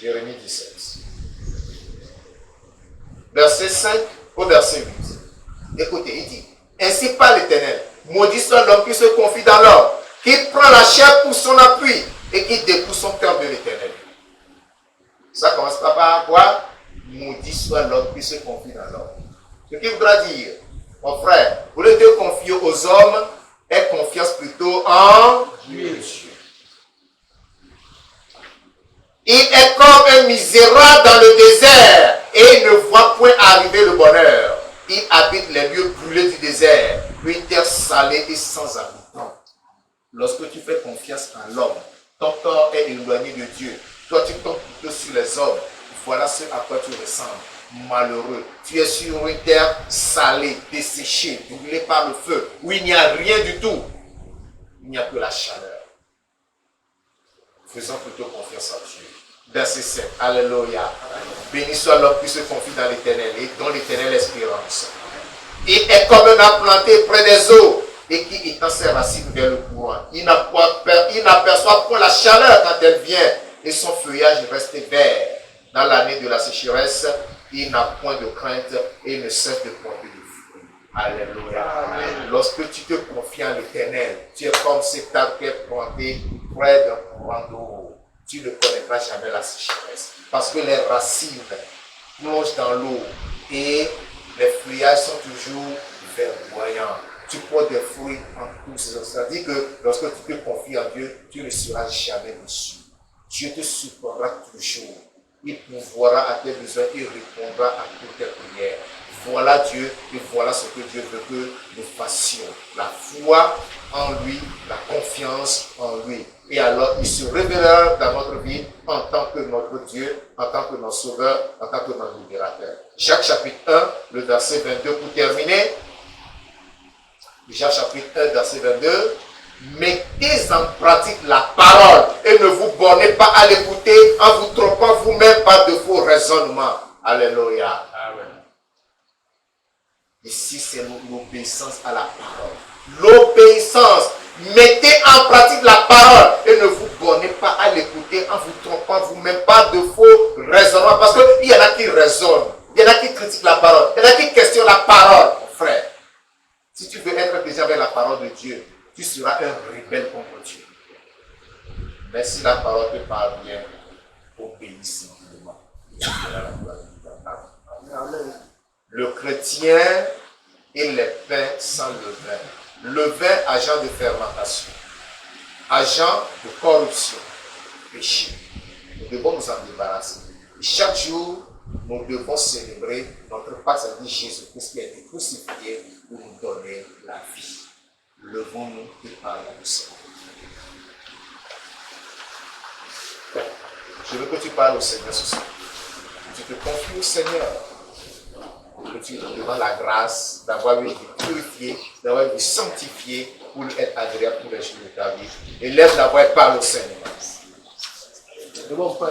Jérémie 17. Verset 5 au verset 8. Écoutez, il dit, ainsi parle l'Éternel, maudit soit l'homme qui se confie dans l'homme, qui prend la chair pour son appui et qui dépouille son cœur de l'Éternel. Ça commence par quoi? Maudit soit l'homme qui se confie dans l'homme. Ce qui voudra dire, mon frère, au lieu de confier aux hommes, aie confiance plutôt en Dieu. Il est comme un misérable dans le désert et il ne voit point arriver le bonheur. Il habite les lieux brûlés du désert, une terre salée et sans habitants. Lorsque tu fais confiance en l'homme, ton corps est éloigné de Dieu. Toi, tu tombes plutôt sur les hommes. Voilà ce à quoi tu ressembles. Malheureux. Tu es sur une terre salée, desséchée, brûlée par le feu, où il n'y a rien du tout. Il n'y a que la chaleur. Faisons plutôt confiance en Dieu. Verset 7. Alléluia. Béni soit l'homme qui se confie dans l'Éternel et dont l'Éternel espérance. Il est comme un arbre planté près des eaux et qui étend ses racines vers le courant. Il n'aperçoit point la chaleur quand elle vient et son feuillage reste vert. Dans l'année de la sécheresse, il n'a point de crainte et ne cesse de porter du fruit. Alléluia. Amen. Lorsque tu te confies en l'Éternel, tu es comme cet arbre qui est planté près d'un courant d'eau. Tu ne connaîtras jamais la sécheresse. Parce que les racines plongent dans l'eau et les feuillages sont toujours verdoyants. Tu portes des fruits en tout saison. C'est-à-dire que lorsque tu te confies en Dieu, tu ne seras jamais déçu. Dieu te supportera toujours. Il pourvoira à tes besoins, il répondra à toutes tes prières. Voilà Dieu et voilà ce que Dieu veut que nous fassions. La foi en lui, la confiance en lui. Et alors, il se révélera dans notre vie en tant que notre Dieu, en tant que notre Sauveur, en tant que notre Libérateur. Jacques chapitre 1, le verset 22 pour terminer. Jacques chapitre 1, verset 22. Mettez en pratique la parole et ne vous bornez pas à l'écouter en vous trompant vous-même par de faux raisonnements. Alléluia. Amen. Ici, c'est l'obéissance à la parole. L'obéissance. Mettez en pratique la parole et ne vous bornez pas à l'écouter en vous trompant vous-même par de faux raisonnements. Parce qu'il y en a qui raisonnent, il y en a qui critiquent la parole, il y en a qui questionnent la parole. Mon frère, si tu veux être déjà avec la parole de Dieu, tu seras un rebelle contre Dieu. Mais si la parole te parle bien, obéis simplement. Le chrétien et les pains sans levain. Levain, agent de fermentation, agent de corruption, péché. Nous devons nous en débarrasser. Et chaque jour, nous devons célébrer notre Pâque, c'est-à-dire Jésus-Christ qui a été crucifié pour nous donner la vie. Levons-nous et parlons au Seigneur. Je veux que tu parles au Seigneur ce soir. Que tu te confies au Seigneur. Que tu demandes la grâce d'avoir une vie purifiée, d'avoir une vie sanctifiée pour être agréable pour les jours de ta vie. Et lève la voix et parle au Seigneur. Demande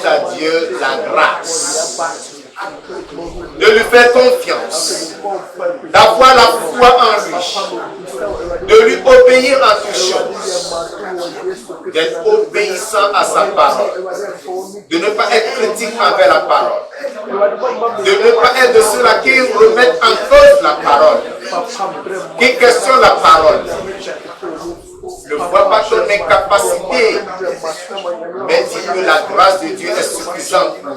à Dieu la grâce de lui faire confiance, d'avoir la foi en lui, de lui obéir en toutes choses, d'être obéissant à sa parole, de ne pas être critique envers la parole, de ne pas être de ceux-là qui remettent en cause la parole, qui questionnent la parole. Ne vois pas ton incapacité, mais dis que la grâce de Dieu est suffisante pour nous.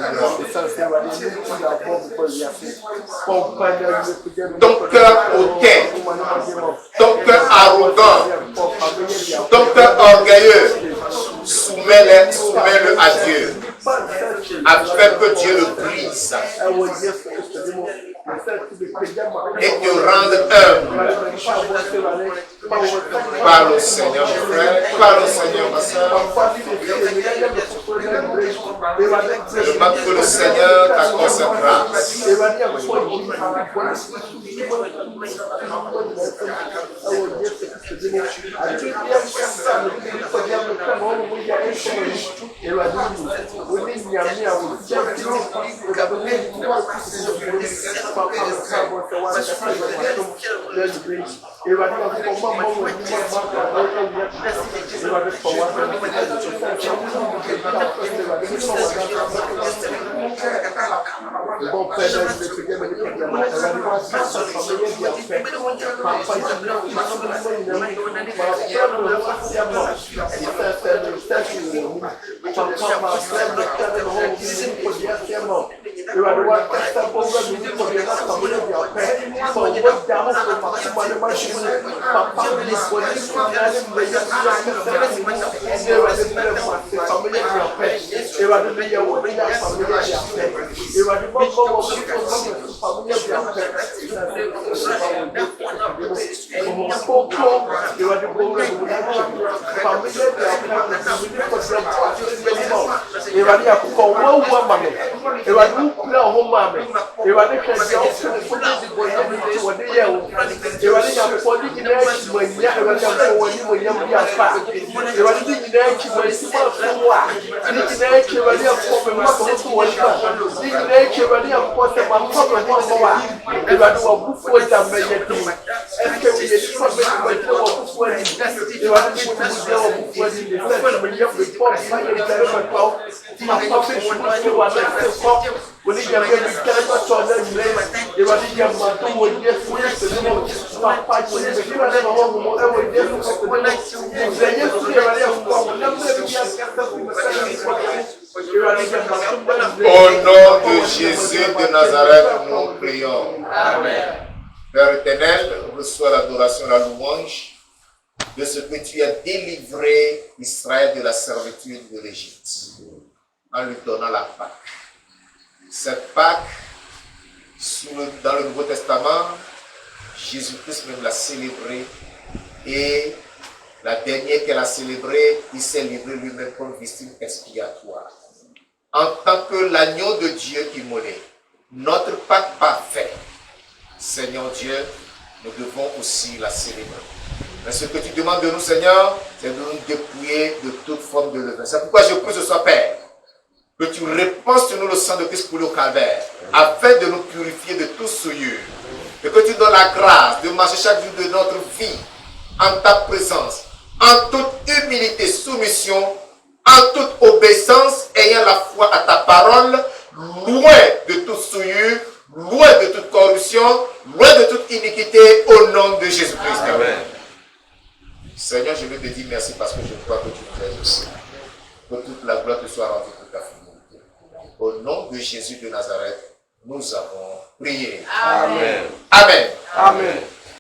Ton cœur hautain, ton cœur arrogant, ton cœur orgueilleux, soumets-le à Dieu, afin que Dieu le brise et te rende humble. Parle au Seigneur, mon frère, parle au Seigneur, ma soeur. Demande que le Seigneur t'accorde sa grâce. Au nom de Jésus de Nazareth, nous prions. Amen. Père éternel, reçois l'adoration, la louange de ce que tu as délivré Israël de la servitude de l'Égypte en lui donnant la Pâque. Cette Pâque, dans le Nouveau Testament, Jésus-Christ même l'a célébrée et la dernière qu'elle a célébrée, il s'est livré lui-même comme victime expiatoire. En tant que l'agneau de Dieu immolé, notre Pâque parfaite, Seigneur Dieu, nous devons aussi la célébrer. Mais ce que tu demandes de nous, Seigneur, c'est de nous dépouiller de toute forme de levain. C'est pourquoi je prie ce soir, Père, que tu répands sur nous le sang de Christ coulé au calvaire, afin de nous purifier de tout souillure. Et que tu donnes la grâce de marcher chaque jour de notre vie en ta présence, en toute humilité, soumission, en toute obéissance, ayant la foi à ta parole, loin de toute souillure, loin de toute corruption, loin de toute iniquité, au nom de Jésus-Christ. Amen. Seigneur, je veux te dire merci parce que je crois que tu nous aides aussi. Que toute la gloire te soit rendue pour ta fidélité. Au nom de Jésus de Nazareth, nous avons prié. Amen. Amen. Amen.